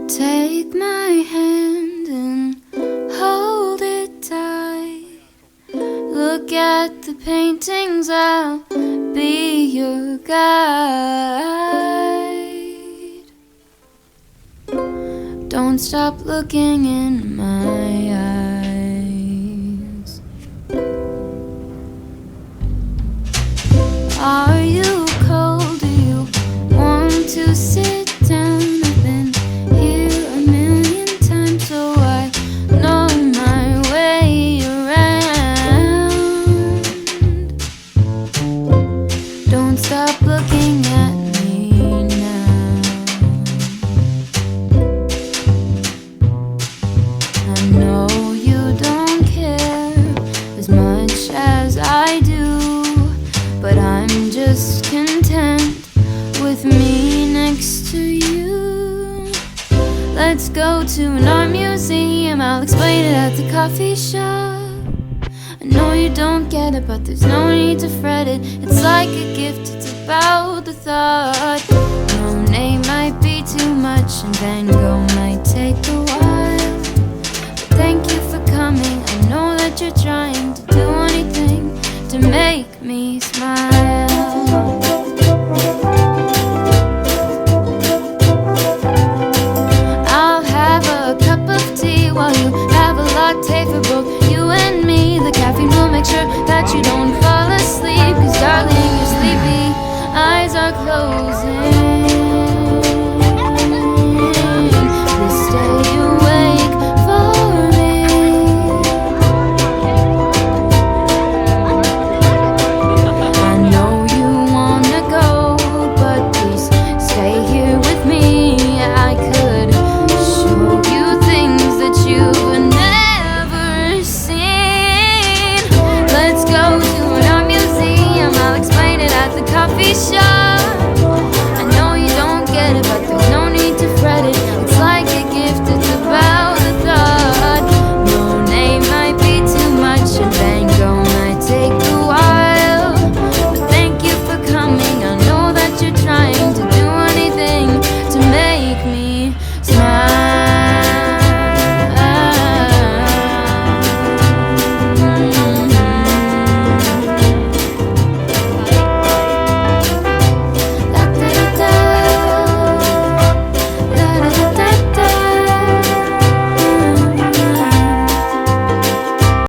Take my hand and hold it tight. Look at the paintings, I'll be your guide. Don't stop looking in my eyes. Are you cold? Do you want to sit down? I've been here a million times, so I know my way around. Don't stop looking at me now. I know you don't care as much as I do, but I'm just content with me next to you. Let's go to an art museum, I'll explain it at the coffee shop. I know you don't get it, but there's no need to fret it. It's like a gift, it's about the thought. Monet might be too much and Van Gogh might take a while, but thank you for coming. I know that you're trying to do anything to make me smile. I'll have a cup of tea while you have a latte for both you and me. The caffeine will make sure that you don't fall asleep, 'cause darling, you're sleepy, eyes are closing. Please stay awake for me. I know you wanna go, but please stay here with me. I could show you things that you've never seen. Let's go to an art museum, I'll explain it at the coffee shop.